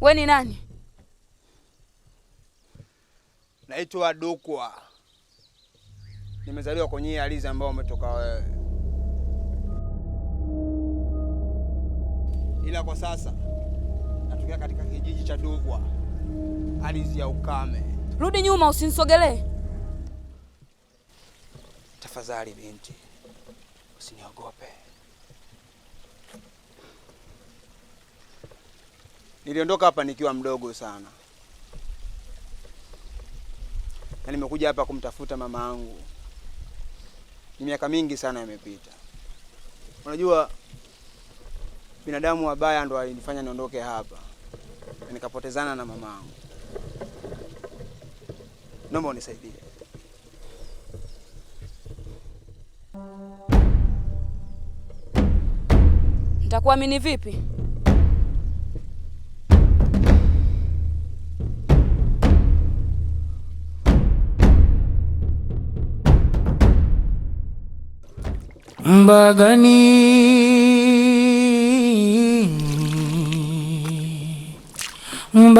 Wewe ni nani? Naitwa Dukwa. Nimezaliwa kwenye ardhi ambayo umetoka wewe. Ila kwa sasa natokea katika kijiji cha Dukwa, ardhi ya ukame. Rudi nyuma, usinisogelee. Tafadhali binti, usiniogope. Niliondoka hapa nikiwa mdogo sana. Na nimekuja hapa kumtafuta mama yangu. Ni miaka mingi sana imepita. Unajua binadamu wabaya ndo alinifanya niondoke hapa. Na nikapotezana na mama yangu. Naomba unisaidie. Nitakuamini vipi?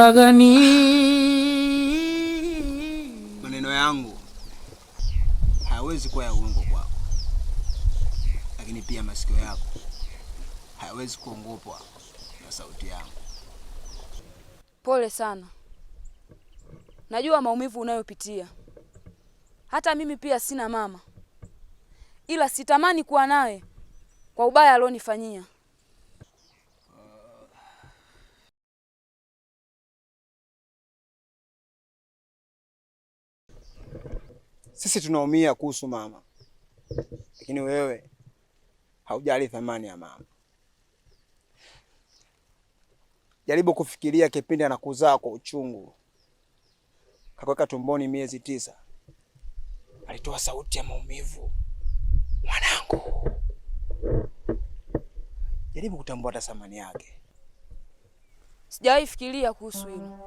Mbagani maneno yangu hayawezi kuwa ya uongo kwako, lakini pia masikio yako hayawezi kuongopwa na sauti yangu. Pole sana. Najua maumivu unayopitia. Hata mimi pia sina mama. Ila sitamani kuwa nawe kwa ubaya alionifanyia. Sisi tunaumia kuhusu mama, lakini wewe haujali thamani ya mama. Jaribu kufikiria kipindi anakuzaa kwa uchungu, kakuweka tumboni miezi 9. Alitoa sauti ya maumivu, mwanangu. Jaribu kutambua thamani yake. Sijawahi fikiria kuhusu hilo.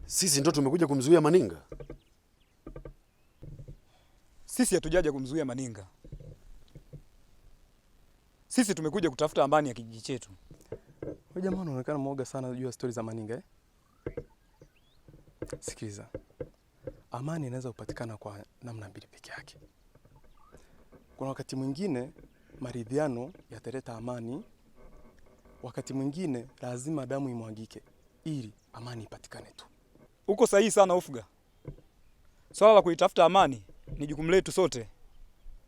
Sisi ndo tumekuja kumzuia Maninga? Sisi hatujaja kumzuia Maninga. Sisi tumekuja kutafuta amani ya kijiji chetu. Wewe jamaa unaonekana mwoga sana juu ya stori za Maninga eh? Sikiliza. Amani inaweza kupatikana kwa namna mbili peke yake. Kuna wakati mwingine maridhiano yataleta amani. Wakati mwingine lazima damu imwagike ili amani ipatikane tu. Uko sahihi sana Ufuga. Swala la kuitafuta amani ni jukumu letu sote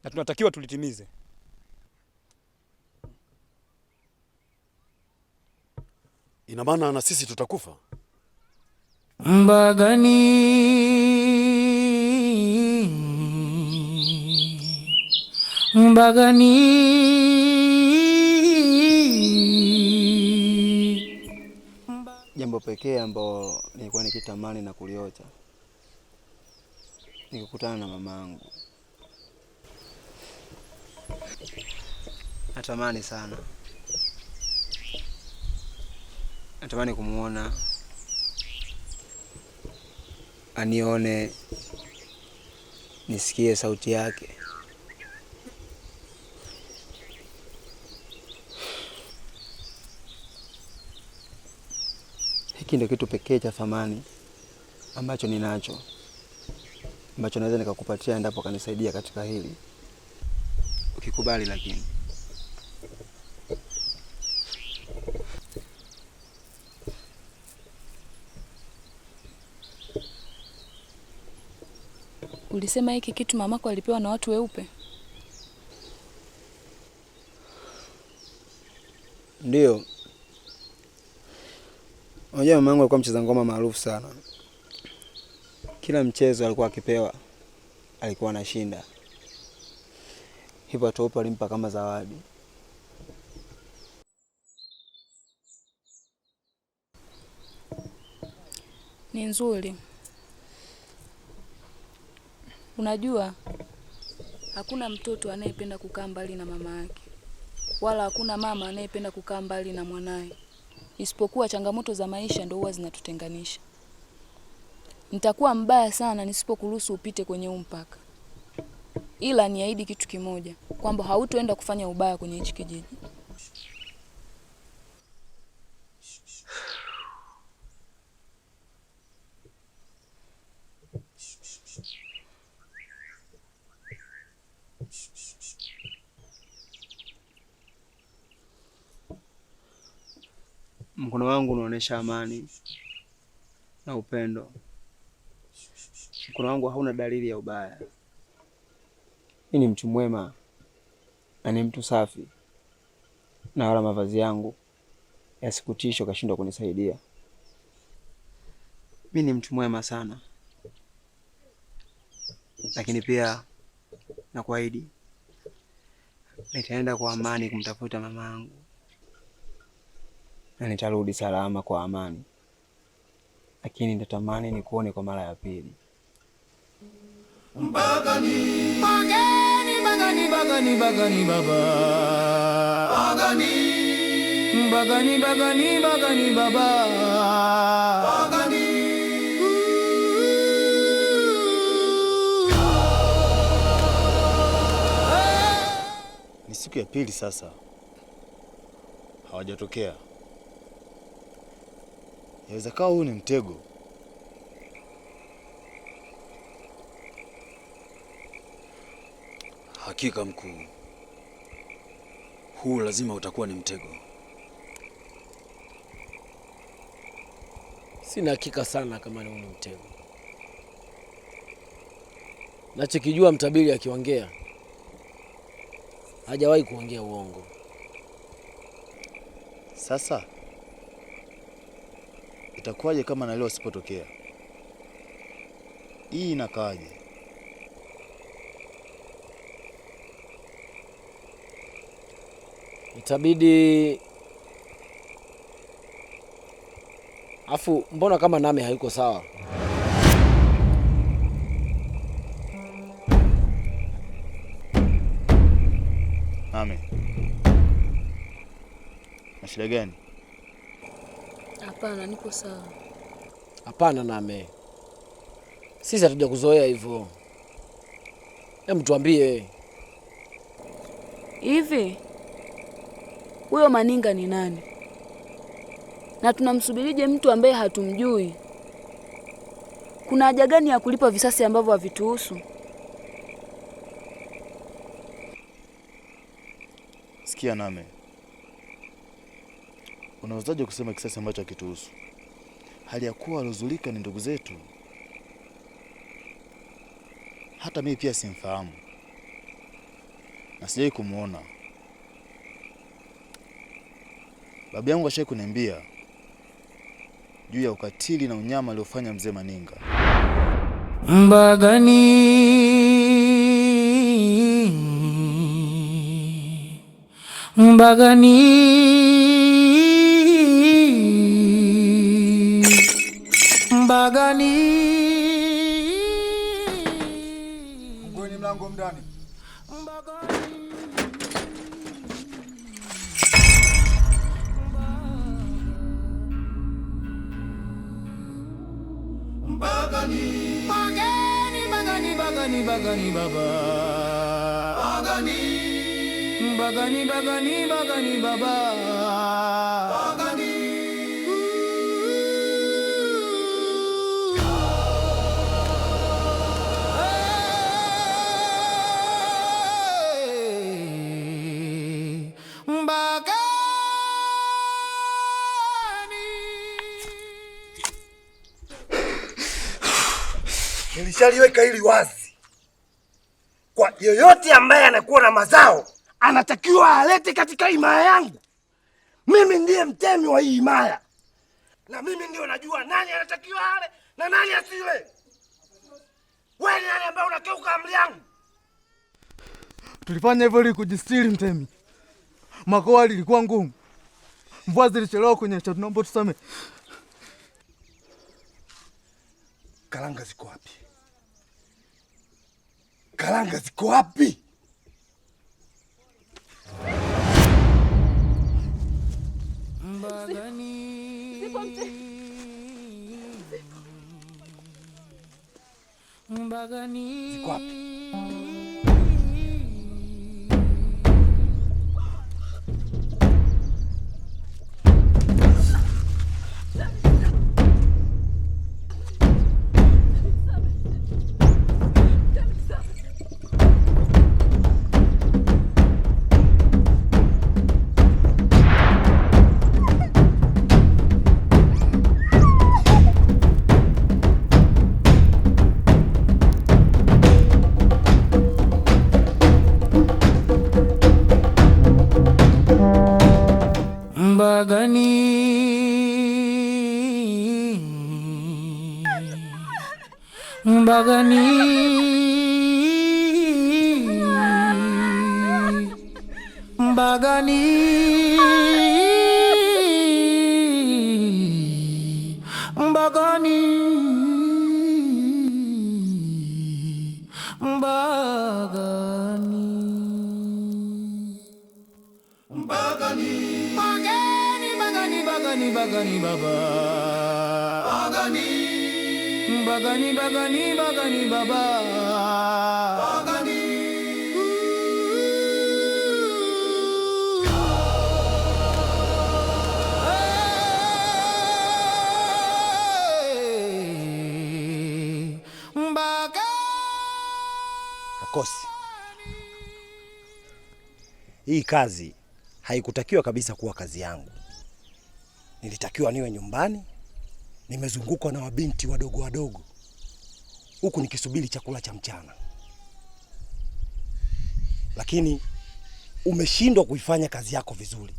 na tunatakiwa tulitimize. Ina maana na sisi tutakufa? Mbagani Jambo pekee ambalo nilikuwa nikitamani na kuliota nikikutana na mama yangu. Natamani sana. Natamani kumuona, anione, nisikie sauti yake. Hiki ndio kitu pekee cha thamani ambacho ninacho, ambacho naweza nikakupatia endapo kanisaidia katika hili. Ukikubali lakini. Ulisema hiki kitu mamako alipewa na watu weupe? Ndio. Unajua mamangu alikuwa mcheza ngoma maarufu sana. Kila mchezo alikuwa akipewa alikuwa anashinda. Hivyo watu weupe walimpa kama zawadi. Ni nzuri. Unajua hakuna mtoto anayependa kukaa mbali na mama yake, wala hakuna mama anayependa kukaa mbali na mwanae. isipokuwa changamoto za maisha ndio huwa zinatutenganisha. Nitakuwa mbaya sana nisipokuruhusu upite kwenye huu mpaka. Ila niahidi kitu kimoja, kwamba hautoenda kufanya ubaya kwenye hichi kijiji. Mkono wangu unaonyesha amani na upendo. Mkono wangu hauna dalili ya ubaya. Mimi ni mtu mwema na ni mtu safi, na wala mavazi yangu yasikutisho kashindwa kunisaidia. Mimi ni mtu mwema sana, lakini pia nakuahidi nitaenda kwa amani kumtafuta mama yangu na nitarudi salama kwa amani, lakini nitatamani nikuone kwa mara ya pili. Mbagani, Mbagani, Mbagani, Mbagani, Mbagani baba. Mbagani, Mbagani, Mbagani, Mbagani baba. Mbagani. Ni siku ya pili sasa hawajatokea. Yaweza kawa huu ni mtego. Hakika mkuu, huu lazima utakuwa ni mtego. Sina hakika sana kama ni mtego. Nachokijua mtabiri akiongea hajawahi kuongea uongo. Sasa itakuwaje kama na leo sipotokea? Hii inakaaje? Itabidi afu, mbona kama Name hayuko sawa? Name, na shida gani? Hapana, nipo sawa. Hapana Name, sisi hatuja kuzoea hivyo. Hebu tuambie, hivi huyo Maninga ni nani? Na tunamsubirije mtu ambaye hatumjui? Kuna haja gani ya kulipa visasi ambavyo havituhusu? Sikia Name, unawezaje kusema kisasi ambacho hakituhusu, hali ya kuwa walozulika ni ndugu zetu? Hata mimi pia simfahamu na sijai kumuona. Babu yangu ashai kuniambia juu ya ukatili na unyama aliofanya mzee Maninga. Mbagani, Mbagani, Mbagani. Mgoni mlango mndani. Mbagani, Mbagani, Mbagani, Mbagani baba. Mbagani, Mbagani, Mbagani, Mbagani baba. Mbagani. Nilishaliweka hili wazi. Kwa yoyote ambaye anakuwa na mazao, anatakiwa alete katika himaya yangu. Mimi ndiye mtemi wa hii himaya. Na mimi ndio najua nani anatakiwa ale na nani asile. Wewe ni nani ambaye unakeuka amri yangu? Tulifanya hivyo ili kujistiri mtemi. Makoa lilikuwa ngumu. Mvua zilichelewa kunyesha, tunaomba tusamehe. Karanga ziko wapi? Karanga ziko wapi? Mbagani. Mbagani. Mbagani. Mbagani. Mbagani. Mbagani. Mbagani. Bagani, bagani, baba. Bagani. Bagani, bagani, bagani, baba. Bagani. Kosi, hii kazi haikutakiwa kabisa kuwa kazi yangu. Nilitakiwa niwe nyumbani, nimezungukwa na wabinti wadogo wadogo, huku nikisubiri chakula cha mchana. Lakini umeshindwa kuifanya kazi yako vizuri.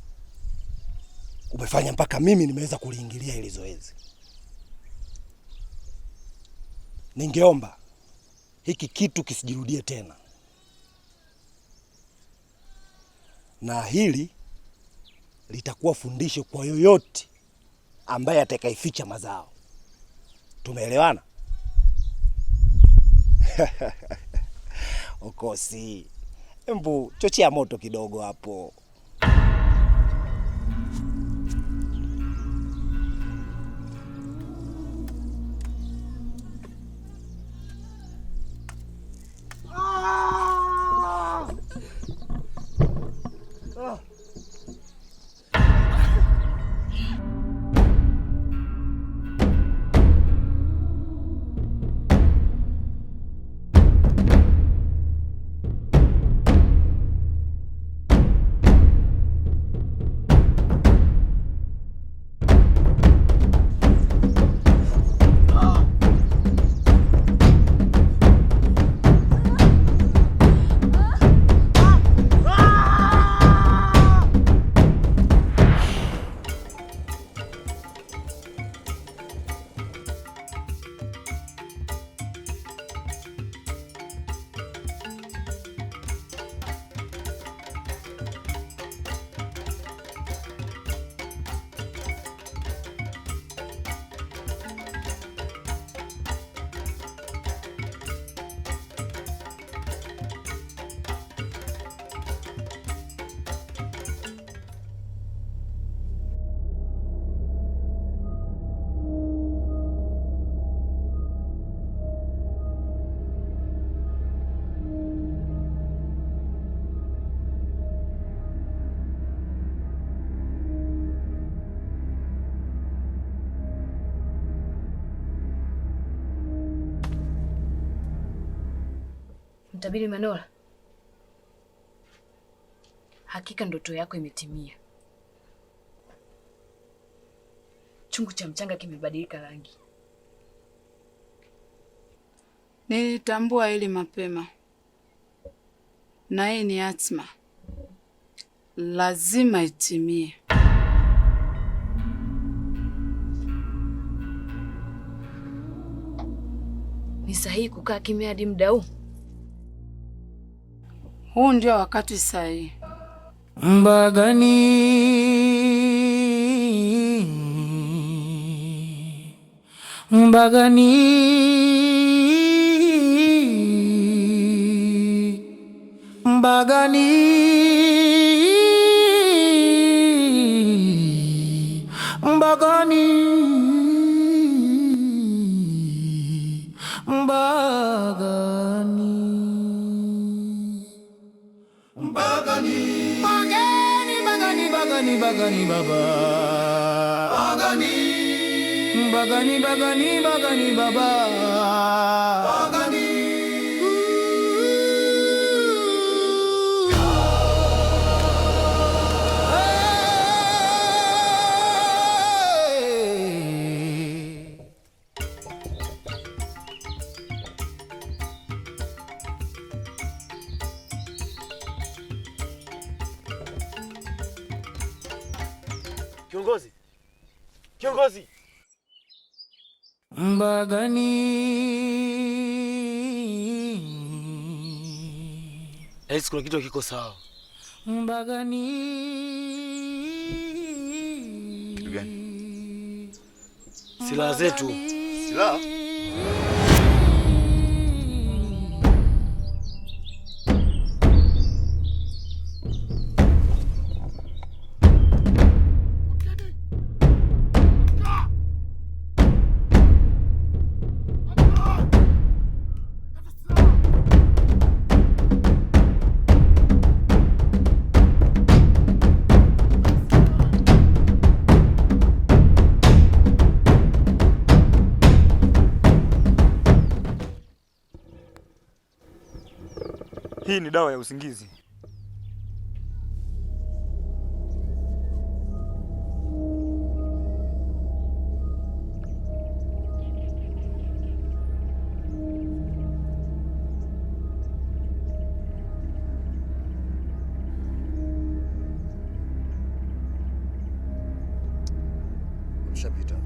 Umefanya mpaka mimi nimeweza kuliingilia hili zoezi. Ningeomba hiki kitu kisijirudie tena, na hili litakuwa fundisho kwa yoyote ambaye atakaificha mazao. Tumeelewana? Okosi, embu chochea moto kidogo hapo. Mtabiri Manola, hakika ndoto yako imetimia. Chungu cha mchanga kimebadilika rangi. Nilitambua hili mapema, na hii ni hatima, lazima itimie. Ni sahihi kukaa kimya hadi muda huu? Huu ndio wakati sahihi. Mbagani. Mbagani. Mbagani. Mbagani, Mbagani, Mbagani, Mbagani, Mbagani, Mbagani, Baba. Mbagani, Mbagani, Mbagani, Mbagani, Baba. Mbagani. Kiongozi! Kiongozi! Mbagani. Esi, kuna kitu kiko sawa. Mbagani. Kitu gani? Silaha zetu. Silaha? Hii ni dawa ya usingizi. Ushapita.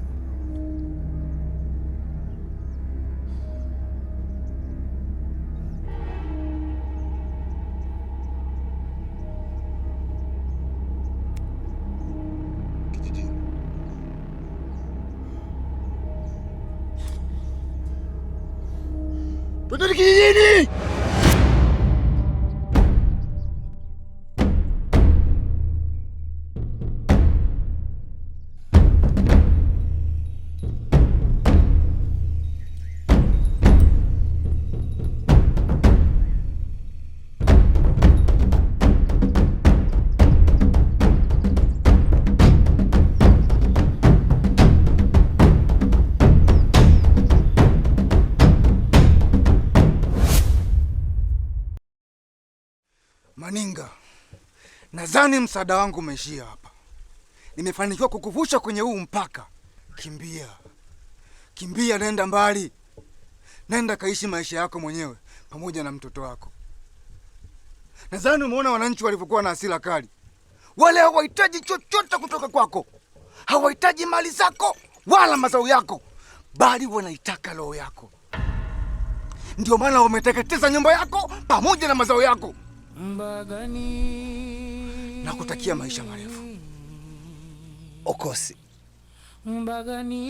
Twende kijijini! Maninga, nadhani msaada wangu umeishia hapa. Nimefanikiwa kukuvusha kwenye huu mpaka. Kimbia. Kimbia, nenda mbali. Nenda kaishi maisha yako mwenyewe pamoja na mtoto wako. Nadhani umeona wananchi walivyokuwa na hasira kali. Wale hawahitaji chochote kutoka kwako. Hawahitaji mali zako wala mazao yako, bali wanaitaka roho yako. Ndio maana wameteketeza nyumba yako pamoja na mazao yako. Mbagani. Nakutakia maisha marefu. Okosi,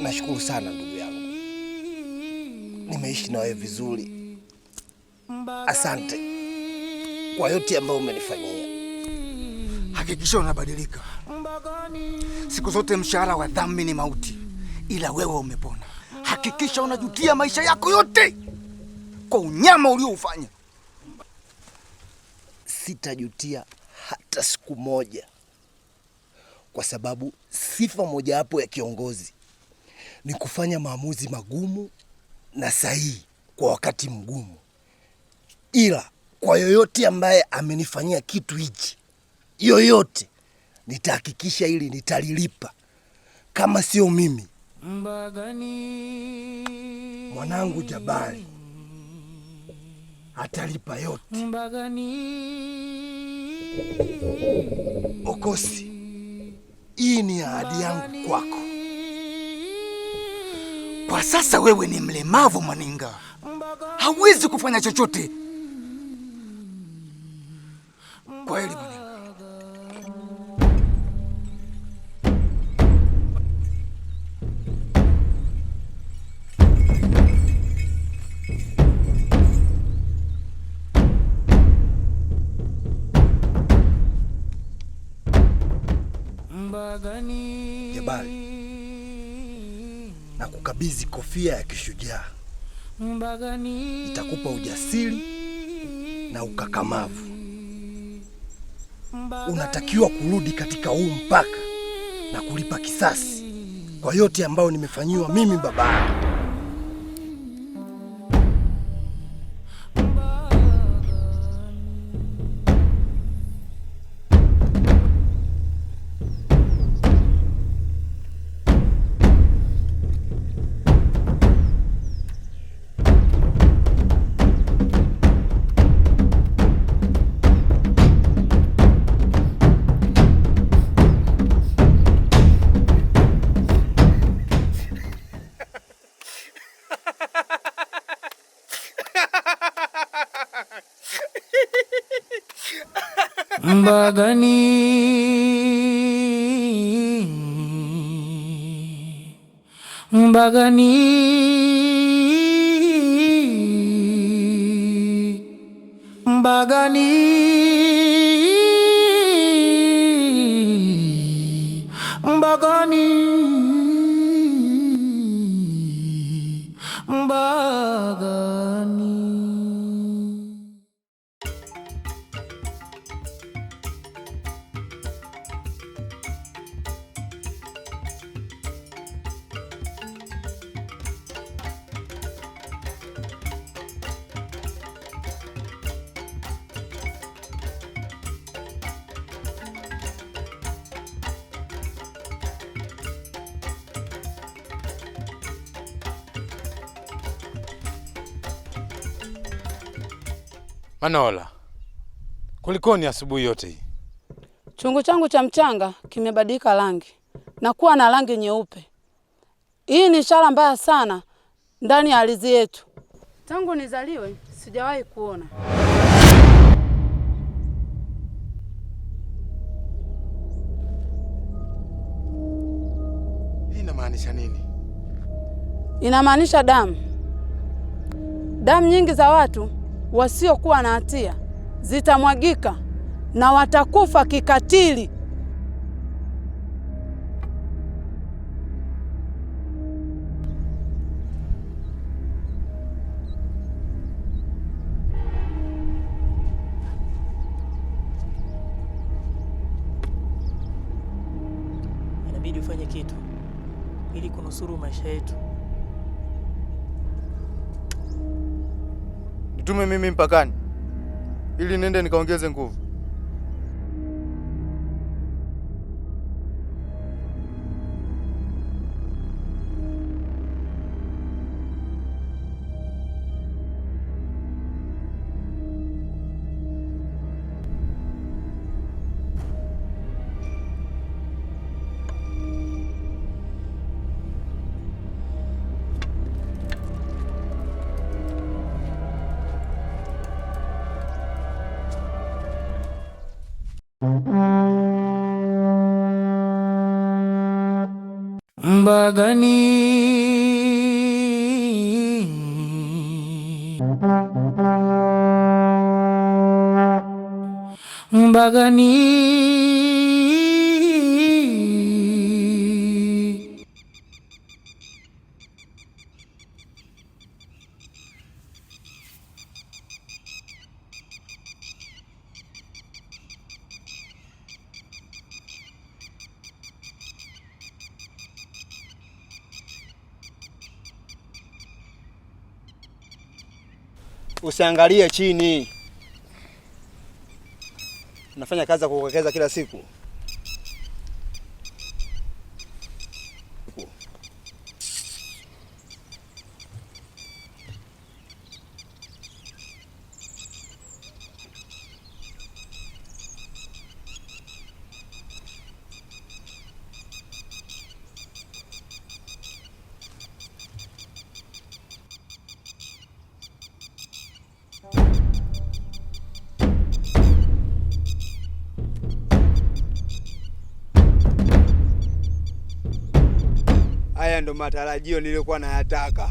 nashukuru sana ndugu yangu, nimeishi na wewe vizuri. Asante kwa yote ambayo umenifanyia. Hakikisha unabadilika. Siku zote mshahara wa dhambi ni mauti, ila wewe umepona. Hakikisha unajutia maisha yako yote kwa unyama ulioufanya. Sitajutia hata siku moja, kwa sababu sifa mojawapo ya kiongozi ni kufanya maamuzi magumu na sahihi kwa wakati mgumu. Ila kwa yoyote ambaye amenifanyia kitu hichi, yoyote, nitahakikisha ili nitalilipa. Kama sio mimi, mwanangu Jabari atalipa yote. Okosi, hii ni ahadi yangu kwako. Kwa sasa wewe ni mlemavu Maninga, hauwezi kufanya chochote. Kweli Maninga. Jabari, na kukabidhi kofia ya kishujaa. Itakupa ujasiri na ukakamavu. Unatakiwa kurudi katika huu mpaka na kulipa kisasi kwa yote ambayo nimefanyiwa mimi baba yako. Mbagani, Mbagani, Mbagani, Mbagani, Mbagani. Manola, kulikoni asubuhi yote hii? Chungu changu cha mchanga kimebadilika rangi na kuwa na rangi nyeupe. Hii ni ishara mbaya sana ndani ya ardhi yetu. Tangu nizaliwe sijawahi kuona. Hii inamaanisha nini? Inamaanisha damu. Damu nyingi za watu wasiokuwa na hatia zitamwagika na watakufa kikatili. Inabidi ufanye kitu ili kunusuru maisha yetu. Nitume mimi mpakani ili nende nikaongeze nguvu. Mbagani, Mbagani, Usiangalie chini. Unafanya kazi ya kuwekeza kila siku. Haya ndo matarajio niliyokuwa nayataka.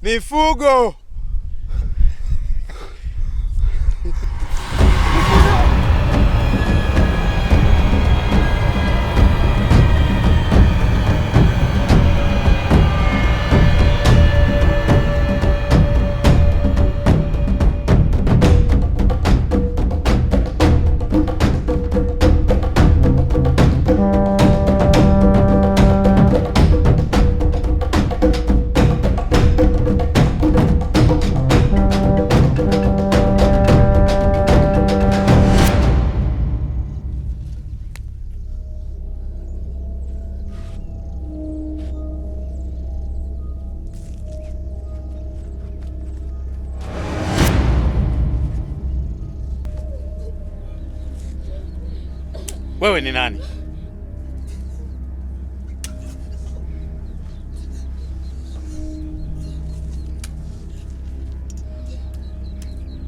Mifugo. Wewe ni nani?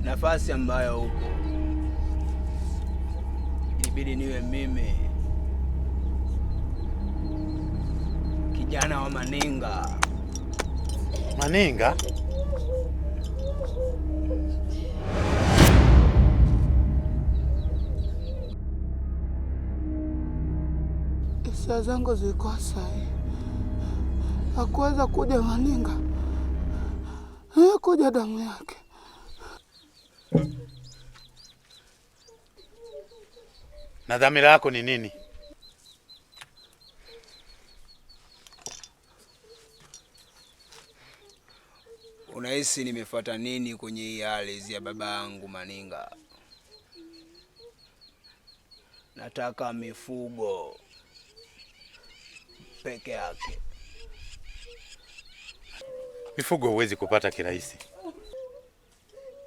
Nafasi ambayo upo ilibidi niwe mimi, kijana wa Maninga. Maninga? Hisia zangu zilikuwa sahihi. Hakuweza kuja Maninga, kuja damu yake. Na dhamira yako ni nini? Unahisi nimefuata nini kwenye hii ardhi ya baba yangu Maninga? Nataka mifugo peke yake. Mifugo huwezi kupata kirahisi.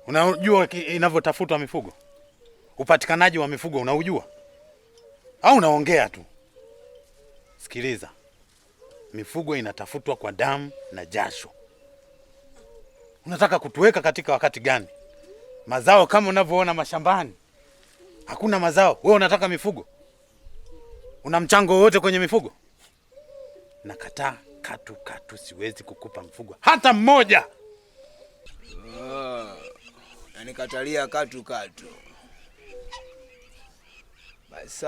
Unajua inavyotafutwa mifugo? Upatikanaji wa mifugo unaujua? Au unaongea tu? Sikiliza. Mifugo inatafutwa kwa damu na jasho. Unataka kutuweka katika wakati gani? Mazao kama unavyoona mashambani, hakuna mazao. Wewe unataka mifugo? Una mchango wote kwenye mifugo? Nakataa katu, siwezi kukupa mfugo hata mmoja. Na nikatalia katu. Basi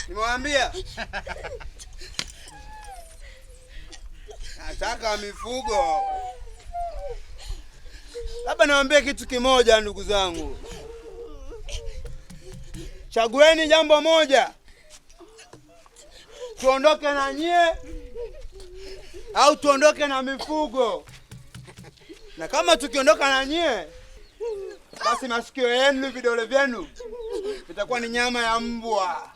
nimewambia nataka mifugo. Labda niwaambie kitu kimoja, ndugu zangu. Chagueni jambo moja. Tuondoke na nyie au tuondoke na mifugo. Na kama tukiondoka na nyie, basi masikio yenu, vidole vyenu vitakuwa ni nyama ya mbwa.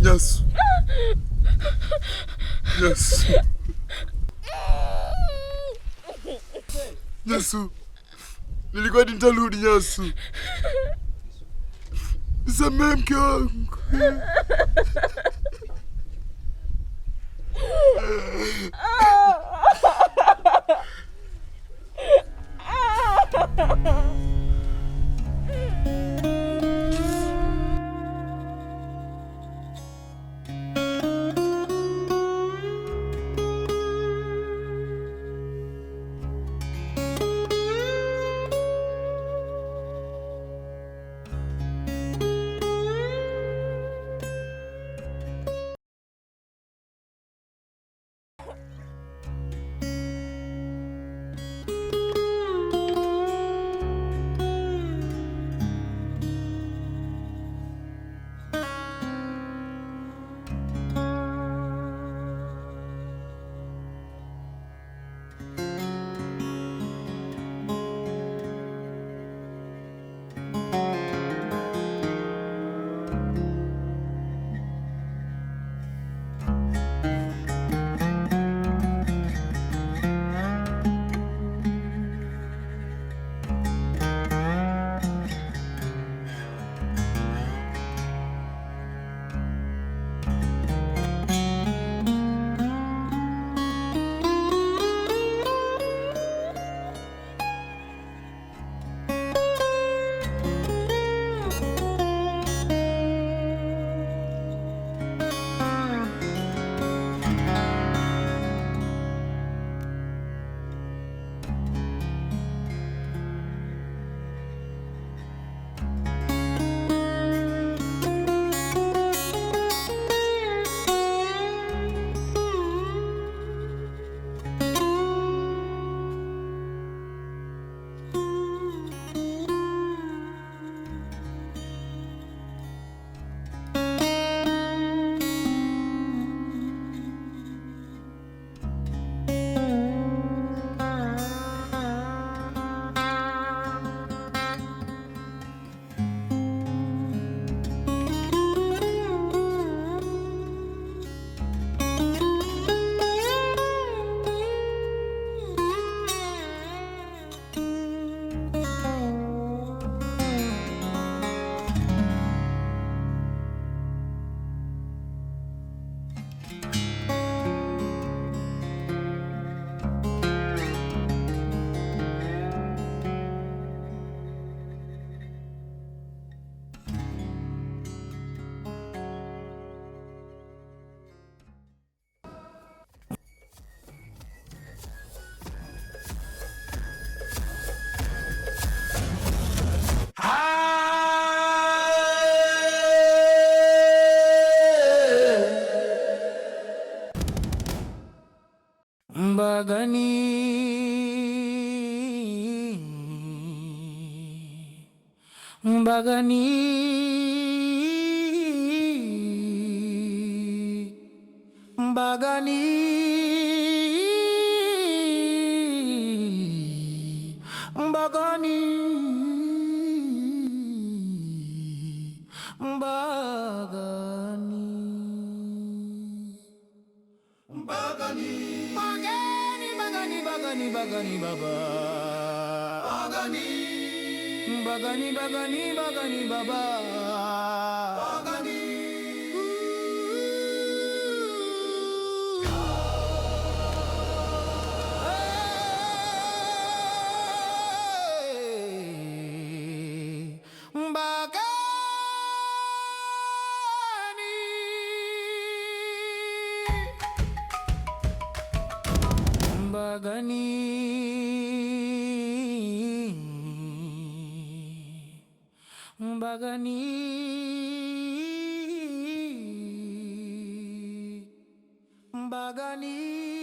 Nyasu. Nyasu. Nyasu. Nilikuwa nitarudi Nyasu. Nisamehe mke wangu. Mbagani, Mbagani, Mbagani, Mbagani, Mbagani, Mbagani, Mbagani, Mbagani, Baba. Mbagani, Mbagani, Mbagani, Mbagani, Baba. Mbagani. Mbagani, Mbagani, Mbagani.